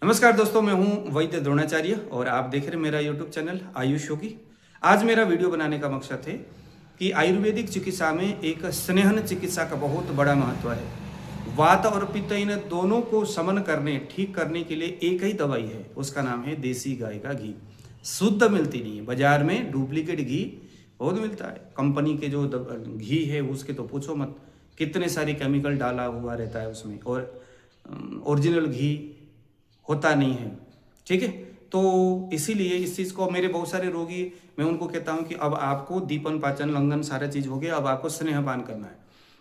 नमस्कार दोस्तों, मैं हूं वैद्य द्रोणाचार्य और आप देख रहे हैं मेरा यूट्यूब चैनल आयुष योगी। आज मेरा वीडियो बनाने का मकसद है कि आयुर्वेदिक चिकित्सा में एक स्नेहन चिकित्सा का बहुत बड़ा महत्व है। वात और पित्त इन दोनों को समन करने ठीक करने के लिए एक ही दवाई है, उसका नाम है देसी गाय का घी। शुद्ध मिलती नहीं है, बाजार में डुप्लीकेट घी बहुत मिलता है। कंपनी के जो घी है उसके तो पूछो मत, कितने सारे केमिकल डाला हुआ रहता है उसमें, और ओरिजिनल घी होता नहीं है। ठीक है, तो इसीलिए इस चीज़ को मेरे बहुत सारे रोगी, मैं उनको कहता हूं कि अब आपको दीपन पाचन लंघन सारा चीज़ हो गया, अब आपको स्नेहपान करना है।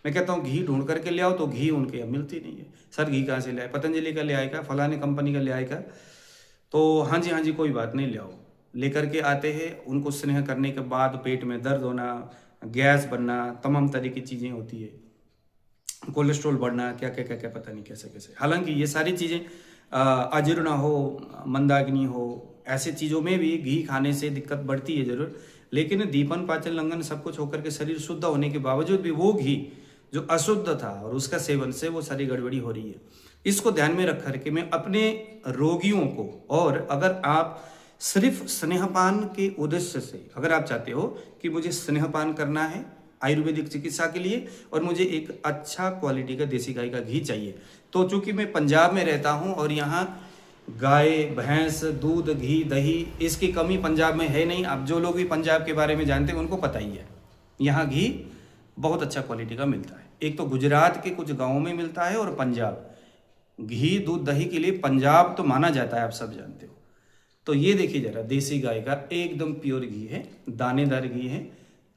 मैं कहता हूं घी ढूंढ करके ले आओ, तो घी उनके अब मिलती नहीं है। सर घी कहाँ से ले आए? पतंजलि का ले आएगा, फलाने कंपनी का ले आएगा। तो हाँ जी कोई बात नहीं, ले आओ। लेकर के आते हैं, उनको स्नेह करने के बाद पेट में दर्द होना, गैस बनना, तमाम तरह की चीज़ें होती है, कोलेस्ट्रॉल बढ़ना, क्या क्या क्या क्या पता नहीं कैसे कैसे। हालांकि ये सारी चीज़ें अजीर्ण हो, मंदाग्नि हो, ऐसे चीज़ों में भी घी खाने से दिक्कत बढ़ती है जरूर, लेकिन दीपन पाचन लंघन सब कुछ होकर के शरीर शुद्ध होने के बावजूद भी वो घी जो अशुद्ध था और उसका सेवन से वो सारी गड़बड़ी हो रही है। इसको ध्यान में रख करके मैं अपने रोगियों को, और अगर आप सिर्फ स्नेहपान के उद्देश्य से अगर आप चाहते हो कि मुझे स्नेहपान करना है आयुर्वेदिक चिकित्सा के लिए और मुझे एक अच्छा क्वालिटी का देसी गाय का घी चाहिए, तो चूंकि मैं पंजाब में रहता हूं और यहाँ गाय भैंस दूध घी दही इसकी कमी पंजाब में है नहीं। अब जो लोग भी पंजाब के बारे में जानते हैं उनको पता ही है, यहाँ घी बहुत अच्छा क्वालिटी का मिलता है। एक तो गुजरात के कुछ गाँवों में मिलता है, और पंजाब घी दूध दही के लिए पंजाब तो माना जाता है, आप सब जानते हो। तो ये देखिए जरा, देसी गाय का एकदम प्योर घी है, दानेदार घी है,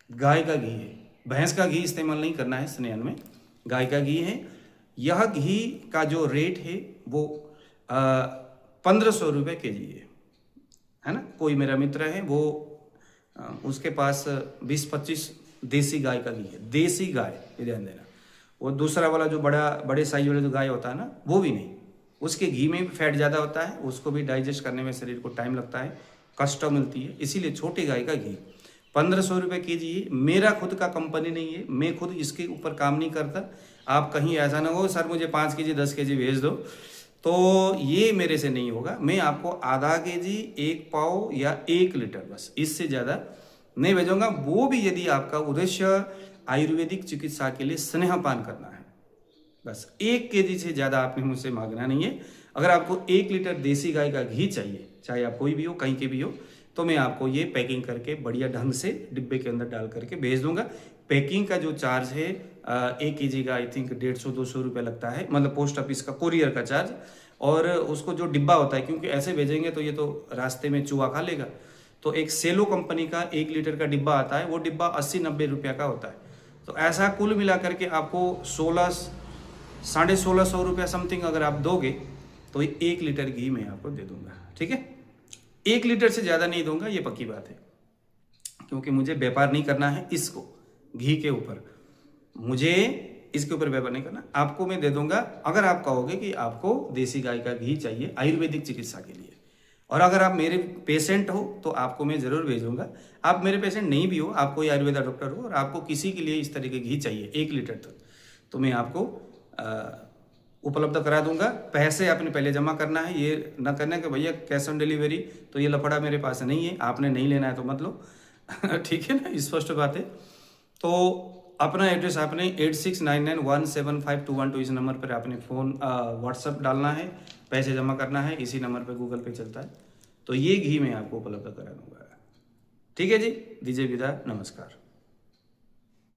गाय का घी है। भैंस का घी इस्तेमाल नहीं करना है स्नेहन में, गाय का घी है। यह घी का जो रेट है वो 1500 रुपये के जी है ना। कोई मेरा मित्र है वो उसके पास 20-25 देसी गाय का घी है। देसी गाय, ये ध्यान देना, वो दूसरा वाला जो बड़े साइज वाला जो गाय होता है ना, वो भी नहीं। उसके घी में भी फैट ज़्यादा होता है, उसको भी डाइजेस्ट करने में शरीर को टाइम लगता है, कष्ट मिलती है। इसीलिए छोटी गाय का घी 1500 रुपये के जी है। मेरा खुद का कंपनी नहीं है, मैं खुद इसके ऊपर काम नहीं करता। आप कहीं ऐसा ना हो सर मुझे 5 केजी 10 केजी भेज दो, तो ये मेरे से नहीं होगा। मैं आपको आधा केजी, 1 पाव या 1 लीटर, बस इससे ज़्यादा नहीं भेजूंगा। वो भी यदि आपका उद्देश्य आयुर्वेदिक चिकित्सा के लिए स्नेहपान करना है, बस 1 केजी से ज़्यादा आपने मुझसे मांगना नहीं है। अगर आपको 1 लीटर देसी गाय का घी चाहिए, चाहे आप कोई भी हो, कहीं के भी हो, तो मैं आपको ये पैकिंग करके बढ़िया ढंग से डिब्बे के अंदर डाल करके भेज दूंगा। पैकिंग का जो चार्ज है 1 केजी का आई थिंक 150-200 रुपये लगता है, मतलब पोस्ट ऑफिस का कोरियर का चार्ज। और उसको जो डिब्बा होता है, क्योंकि ऐसे भेजेंगे तो ये तो रास्ते में चूहा खा लेगा, तो एक सेलो कंपनी का 1 लीटर का डिब्बा आता है, वो डिब्बा 80-90 रुपये का होता है। तो ऐसा कुल मिला करके आपको 1600-1650 रुपया समथिंग अगर आप दोगे तो 1 लीटर घी मैं आपको दे दूंगा। ठीक है, 1 लीटर से ज़्यादा नहीं दूंगा, ये पक्की बात है, क्योंकि मुझे व्यापार नहीं करना है इसको घी के ऊपर, मुझे इसके ऊपर व्यापार नहीं करना। आपको मैं दे दूंगा अगर आप कहोगे कि आपको देसी गाय का घी चाहिए आयुर्वेदिक चिकित्सा के लिए, और अगर आप मेरे पेशेंट हो तो आपको मैं ज़रूर भेजूंगा। आप मेरे पेशेंट नहीं भी हो, आप कोई आयुर्वेदा डॉक्टर हो और आपको किसी के लिए इस तरह के घी चाहिए 1 लीटर तक, तो मैं आपको उपलब्ध करा दूंगा। पैसे आपने पहले जमा करना है, ये ना करना कि भैया कैश ऑन डिलीवरी, तो ये लफड़ा मेरे पास नहीं है, आपने नहीं लेना है तो मत लो। ठीक है ना, स्पष्ट बात है। तो अपना एड्रेस आपने 8699175212 इस नंबर पर आपने फ़ोन व्हाट्सअप डालना है, पैसे जमा करना है, इसी नंबर पर गूगल पे चलता है, तो ये घी मैं आपको उपलब्ध करा दूंगा। ठीक है जी, दीजिए विदा, नमस्कार।